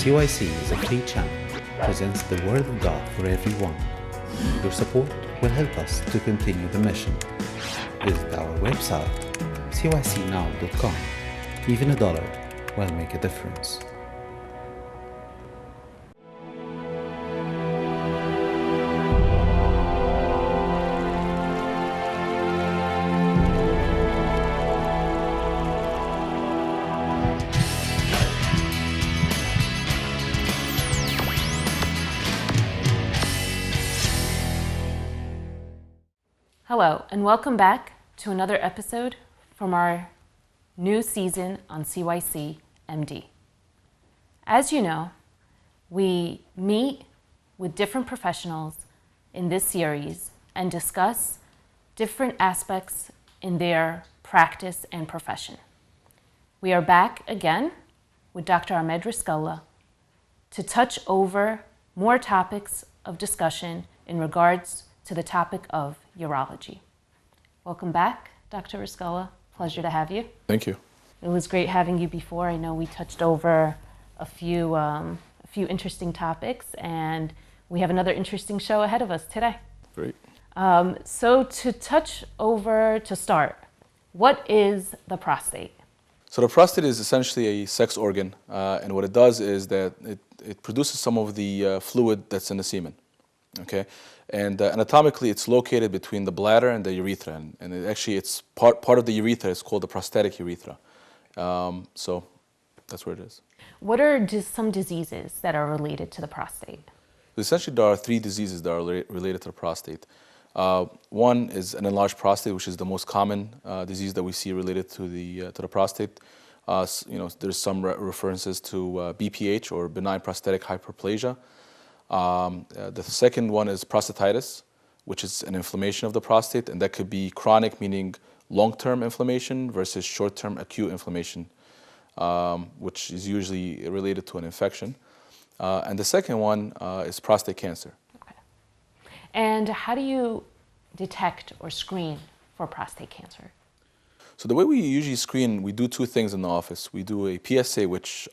CYC is a free channel, presents the Word of God for everyone. Your support will help us to continue the mission. Visit our website, cycnow.com. Even $1 will make a difference. Hello, and welcome back to another episode from our new season on CYC MD. As you know, we meet with different professionals in this series and discuss different aspects in their practice and profession. We are back again with Dr. Ahmed Riscalla to touch over more topics of discussion in regards to the topic of urology. Welcome back, Dr. Riscalla. Pleasure to have you. Thank you. It was great having you before. I know we touched over a few interesting topics, and we have another interesting show ahead of us today. Great. So to start, what is the prostate? So the prostate is essentially a sex organ, and what it does is that it produces some of the fluid that's in the semen. Okay, and anatomically, it's located between the bladder and the urethra, and it's part of the urethra. It's called the prostatic urethra. So that's where it is. What are some diseases that are related to the prostate? Essentially, there are three diseases that are related to the prostate. One is an enlarged prostate, which is the most common disease that we see related to the prostate. There's some references to BPH, or benign prostatic hyperplasia. The second one is prostatitis, which is an inflammation of the prostate, and that could be chronic, meaning long-term inflammation, versus short-term acute inflammation, which is usually related to an infection. And the second one is prostate cancer. Okay. And how do you detect or screen for prostate cancer? So the way we usually screen, we do two things in the office. We do a PSA, which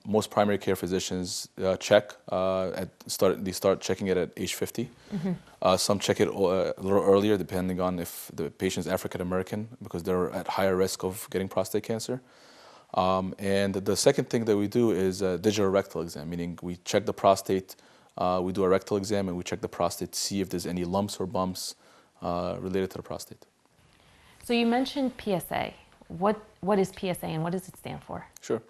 most primary care physicians check. They start checking it at age 50. Mm-hmm. Some check it a little earlier, depending on if the patient is African American, because they're at higher risk of getting prostate cancer. And the second thing that we do is a digital rectal exam, meaning we check the prostate, we do a rectal exam, and we check the prostate to see if there's any lumps or bumps related to the prostate. So you mentioned PSA. What is PSA and what does it stand for? Sure.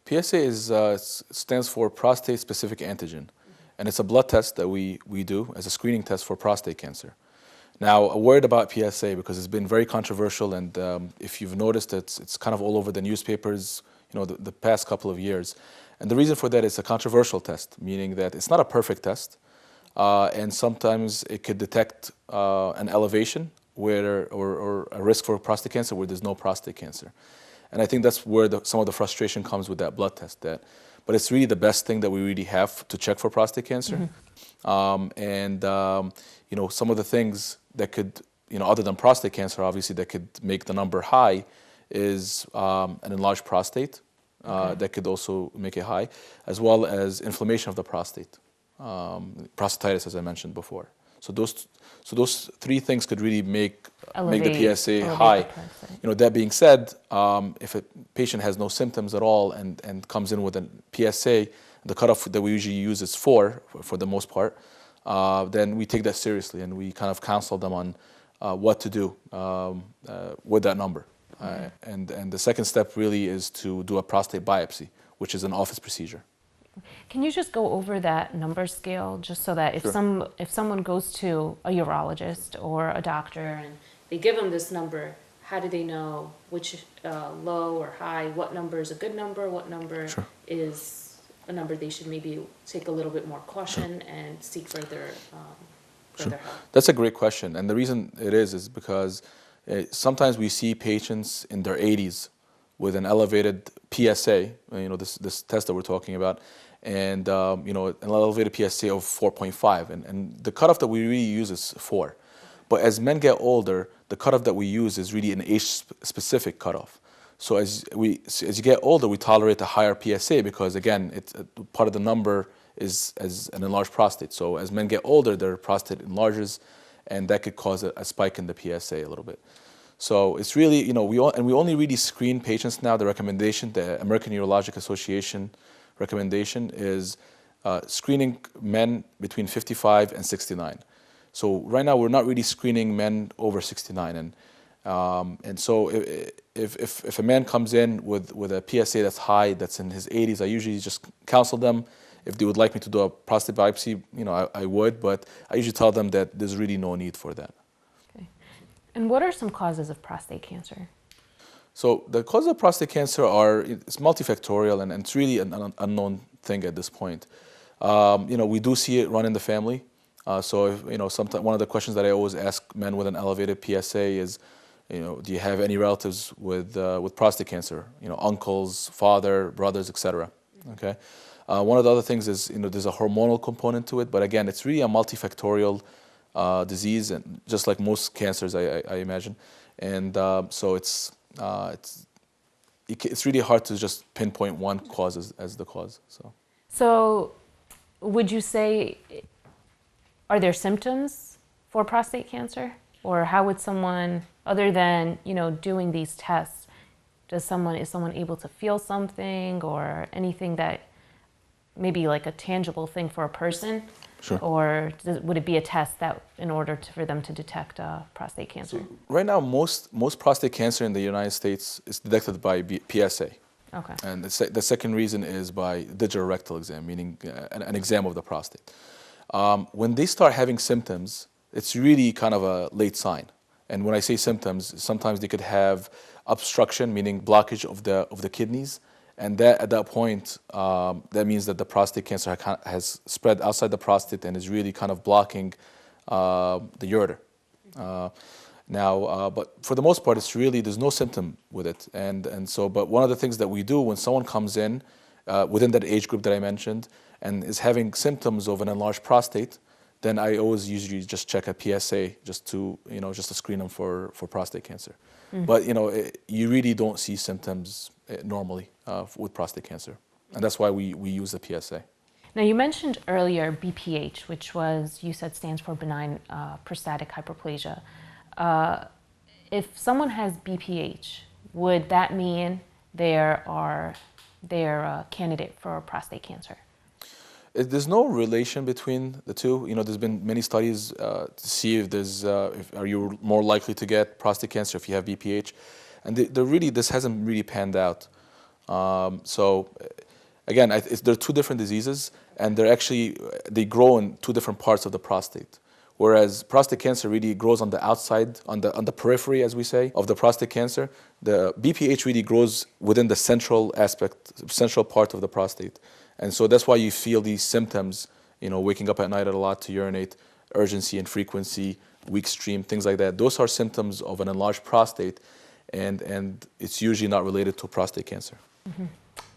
PSA stands for prostate-specific antigen, and it's a blood test that we do as a screening test for prostate cancer. Now, a word about PSA, because it's been very controversial, and if you've noticed, it's kind of all over the newspapers, the past couple of years. And the reason for that is a controversial test, meaning that it's not a perfect test, and sometimes it could detect an elevation or a risk for prostate cancer where there's no prostate cancer. And I think that's where some of the frustration comes with that blood test. But it's really the best thing that we really have to check for prostate cancer. Mm-hmm. Some of the things that could, other than prostate cancer, obviously, that could make the number high is an enlarged prostate. Okay. That could also make it high, as well as inflammation of the prostate, prostatitis, as I mentioned before. So those three things could really make the PSA high. That being said, if a patient has no symptoms at all and comes in with a PSA, the cutoff that we usually use is 4 for the most part, then we take that seriously and we kind of counsel them on what to do with that number. Mm-hmm. And the second step really is to do a prostate biopsy, which is an office procedure. Can you just go over that number scale, just so that if someone goes to a urologist or a doctor and they give them this number, how do they know which low or high, what number is a good number, what number is a number they should maybe take a little bit more caution and seek further help? That's a great question, and the reason it is because sometimes we see patients in their 80s with an elevated PSA, this test that we're talking about, and an elevated PSA of 4.5, and the cutoff that we really use is 4. But as men get older, the cutoff that we use is really an age-specific cutoff. So as you get older, we tolerate a higher PSA because, again, part of the number is as an enlarged prostate. So as men get older, their prostate enlarges, and that could cause a spike in the PSA a little bit. So it's really, we only really screen patients now. The recommendation, the American Urologic Association recommendation is screening men between 55 and 69. So right now we're not really screening men over 69, and so if a man comes in with a PSA that's high, that's in his 80s, I usually just counsel them. If they would like me to do a prostate biopsy, I would, but I usually tell them that there's really no need for that. Okay. And what are some causes of prostate cancer? So the causes of prostate cancer it's multifactorial, and it's really an unknown thing at this point. We do see it run in the family. So if, sometimes one of the questions that I always ask men with an elevated PSA is, do you have any relatives with prostate cancer? Uncles, father, brothers, etc. Okay. One of the other things is, there's a hormonal component to it, but again, it's really a multifactorial disease, and just like most cancers, I imagine. And so it's really hard to just pinpoint one cause as the cause. So would you say, are there symptoms for prostate cancer? Or how would someone, other than, doing these tests, is someone able to feel something or anything that maybe like a tangible thing for a person? Sure. Or would it be a test that in order for them to detect prostate cancer? So right now, most prostate cancer in the United States is detected by PSA. Okay. And the second reason is by digital rectal exam, meaning an exam of the prostate. When they start having symptoms, it's really kind of a late sign. And when I say symptoms, sometimes they could have obstruction, meaning blockage of the kidneys. And that, at that point, that means that the prostate cancer has spread outside the prostate and is really kind of blocking the ureter. But for the most part, it's really, there's no symptom with it. But one of the things that we do when someone comes in within that age group that I mentioned and is having symptoms of an enlarged prostate, then I always usually just check a PSA just to screen them for prostate cancer. Mm-hmm. But you really don't see symptoms normally with prostate cancer, and that's why we use the PSA. Now you mentioned earlier BPH, which you said stands for benign prostatic hyperplasia. If someone has BPH, would that mean they're a candidate for prostate cancer? There's no relation between the two. There's been many studies to see if are you more likely to get prostate cancer if you have BPH, and this hasn't really panned out. So again, they're two different diseases, and they grow in two different parts of the prostate. Whereas prostate cancer really grows on the outside, on the periphery, as we say, of the prostate cancer. The BPH really grows within the central part of the prostate. And so that's why you feel these symptoms, waking up at night a lot to urinate, urgency and frequency, weak stream, things like that. Those are symptoms of an enlarged prostate, and it's usually not related to prostate cancer. Mm-hmm.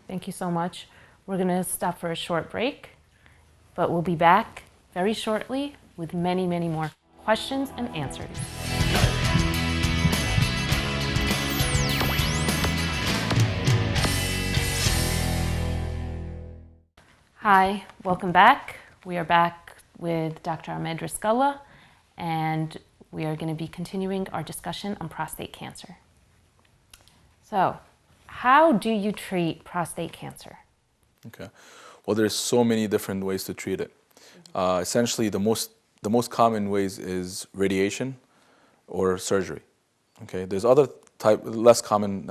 Thank you so much. We're going to stop for a short break, but we'll be back very shortly with many, many more questions and answers. Hi, welcome back. We are back with Dr. Ahmed Riskalla, and we are going to be continuing our discussion on prostate cancer. So, how do you treat prostate cancer? Okay. Well, there's so many different ways to treat it. Essentially, the most common ways is radiation or surgery. Okay. There's other less common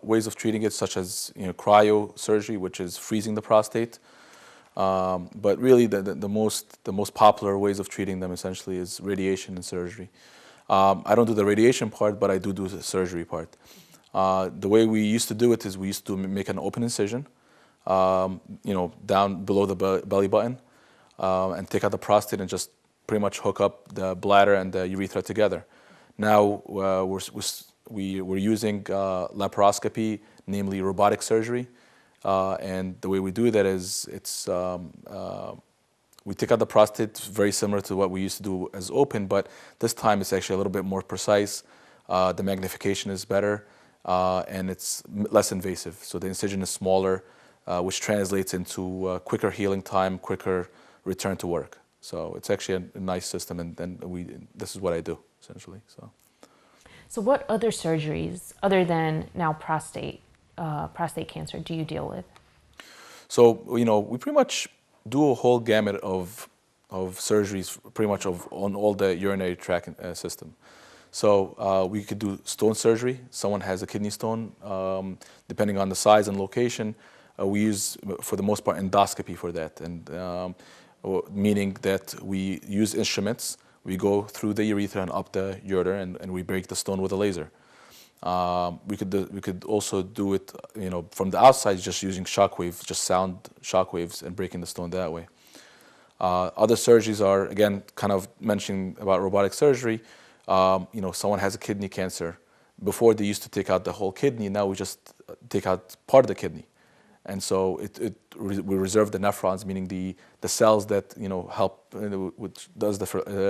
ways of treating it, such as cryosurgery, which is freezing the prostate. But really, the most popular ways of treating them essentially is radiation and surgery. I don't do the radiation part, but I do the surgery part. The way we used to do it is we used to make an open incision, down below the belly button, and take out the prostate and just pretty much hook up the bladder and the urethra together. Now we're using laparoscopy, namely robotic surgery. And the way we do that is we take out the prostate, very similar to what we used to do as open, but this time it's actually a little bit more precise. The magnification is better, and it's less invasive. So the incision is smaller, which translates into quicker healing time, quicker return to work. So it's actually a nice system, and this is what I do essentially. So what other surgeries, other than now prostate cancer, do you deal with? So we pretty much do a whole gamut of surgeries, pretty much on all the urinary tract system. So we could do stone surgery. Someone has a kidney stone, depending on the size and location. We use, for the most part, endoscopy for that, and meaning that we use instruments. We go through the urethra and up the ureter, and we break the stone with a laser. We could also do it, from the outside, just using shockwaves, just sound shockwaves, and breaking the stone that way. Other surgeries are, again, kind of mentioning about robotic surgery. Someone has a kidney cancer. Before, they used to take out the whole kidney. Now we just take out part of the kidney, and so we reserve the nephrons, meaning the cells that help, which does the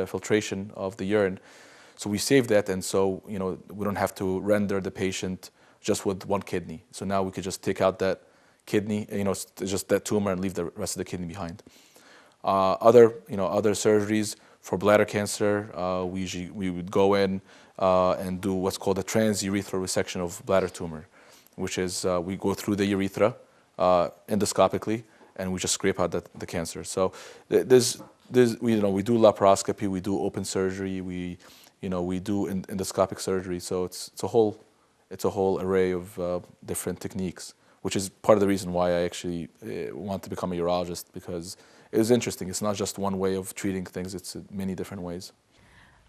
filtration of the urine. So we save that, and so we don't have to render the patient just with one kidney. So now we could just take out that kidney, just that tumor, and leave the rest of the kidney behind. Other surgeries for bladder cancer, we would go in and do what's called a transurethral resection of bladder tumor, which is we go through the urethra endoscopically, and we just scrape out the cancer. So we do laparoscopy, we do open surgery, we do endoscopic surgery. So it's a whole array of different techniques, which is part of the reason why I actually want to become a urologist, because it was interesting. It's not just one way of treating things, it's many different ways.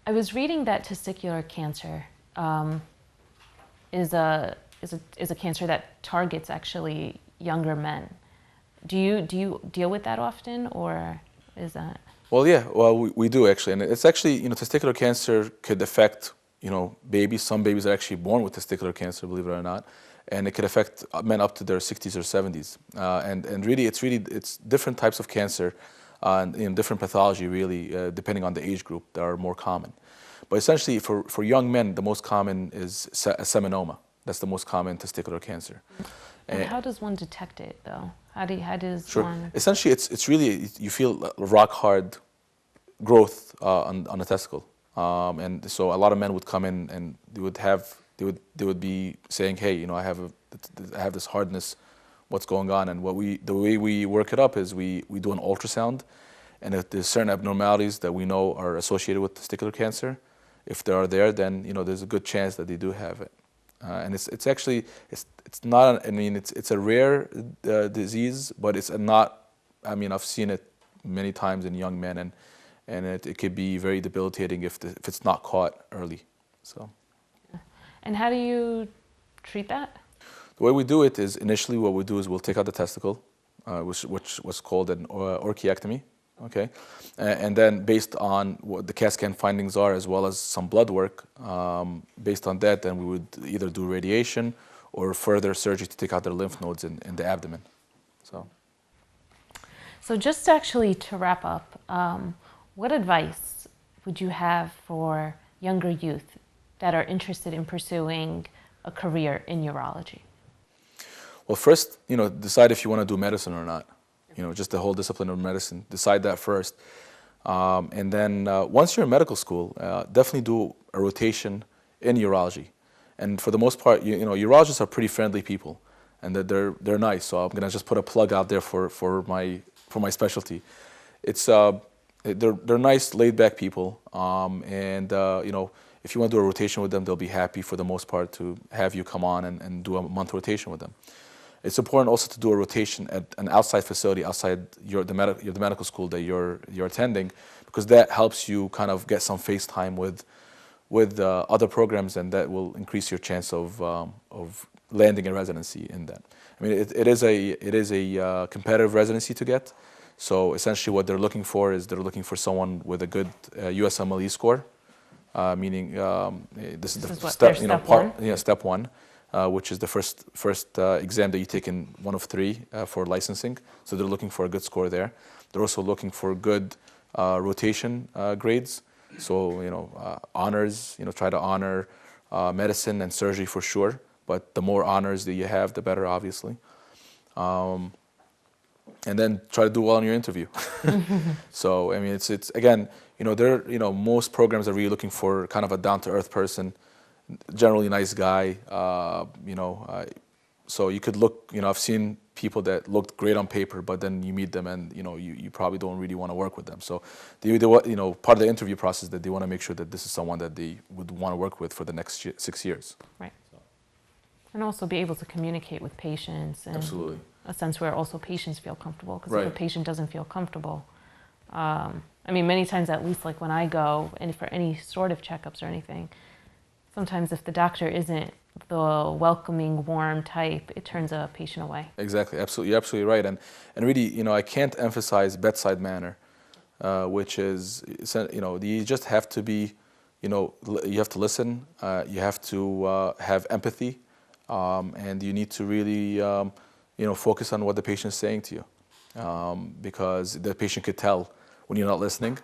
I was reading that testicular cancer is a cancer that targets actually younger men. Do you deal with that often, or is that? Well, yeah, we do actually, and it's actually, testicular cancer could affect, babies. Some babies are actually born with testicular cancer, believe it or not, and it could affect men up to their 60s or 70s. And really, it's different types of cancer, and different pathology, really, depending on the age group, that are more common. But essentially, for young men, the most common is a seminoma. That's the most common testicular cancer. And how does one detect it, though? How does sure. one? Essentially, it's really, you feel rock hard growth on the testicle, and so a lot of men would come in and they would be saying, hey, I have this hardness, what's going on? And the way we work it up is we do an ultrasound, and if there's certain abnormalities that we know are associated with testicular cancer, if they are there, then there's a good chance that they do have it. And it's actually not. It's a rare disease, but it's not. I've seen it many times in young men, and it could be very debilitating if it's not caught early. So. And how do you treat that? The way we do it is, initially what we do is we'll take out the testicle, which was called an orchiectomy. Okay, and then based on what the CAT scan findings are, as well as some blood work, based on that, then we would either do radiation or further surgery to take out their lymph nodes in the abdomen. So just actually to wrap up, what advice would you have for younger youth that are interested in pursuing a career in urology? Well, first, decide if you want to do medicine or not. Just the whole discipline of medicine. Decide that first. And then once you're in medical school, definitely do a rotation in urology. And for the most part, urologists are pretty friendly people, and they're nice. So I'm gonna just put a plug out there for my specialty. It's they're nice, laid-back people, and if you want to do a rotation with them, they'll be happy for the most part to have you come on and do a month rotation with them. It's important also to do a rotation at an outside facility, outside the medical school that you're attending, because that helps you kind of get some face time with other programs, and that will increase your chance of landing a residency in that. It is a competitive residency to get. So essentially, what they're looking for someone with a good USMLE score, meaning this is the step one. Which is the first exam that you take in one of 3 for licensing. So they're looking for a good score there. They're also looking for good rotation grades. So honors, try to honor medicine and surgery for sure. but the more honors that you have, the better, obviously. And then try to do well in your interview. So, I mean, it's again, most programs are really looking for kind of a down-to-earth person, generally nice guy, so you could look, I've seen people that looked great on paper, but then you meet them and, you probably don't really want to work with them. So, part of the interview process that they want to make sure that this is someone that they would want to work with for the next 6 years. Right. And also be able to communicate with patients. And absolutely. A sense where also patients feel comfortable. Because right. if a patient doesn't feel comfortable, many times, at least like when I go and for any sort of checkups or anything, sometimes if the doctor isn't the welcoming, warm type, it turns a patient away. Exactly, absolutely, you're absolutely right. And really, I can't emphasize bedside manner, which is, you just have to be, you have to listen, you have to have empathy, and you need to really, focus on what the patient is saying to you, because the patient could tell when you're not listening,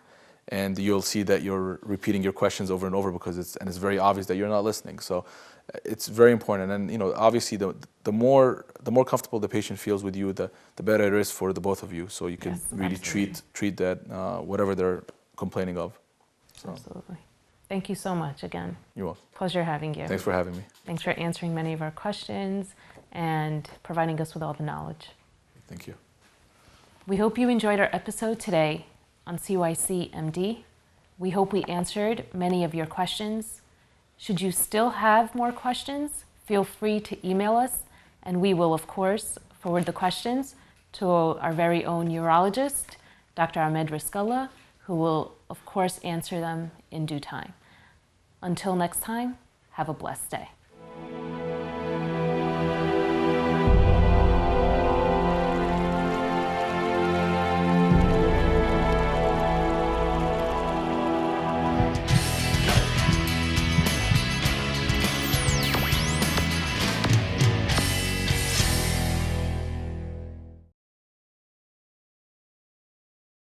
and you'll see that you're repeating your questions over and over because it's very obvious that you're not listening. So it's very important. And obviously the more comfortable the patient feels with you, the better it is for the both of you. So you can really treat that whatever they're complaining of. So. Absolutely. Thank you so much again. You're welcome. Pleasure having you. Thanks for having me. Thanks for answering many of our questions and providing us with all the knowledge. Thank you. We hope you enjoyed our episode today on CYC MD. We hope we answered many of your questions. Should you still have more questions, feel free to email us, and we will, of course, forward the questions to our very own urologist, Dr. Ahmed Riskalla, who will, of course, answer them in due time. Until next time, have a blessed day.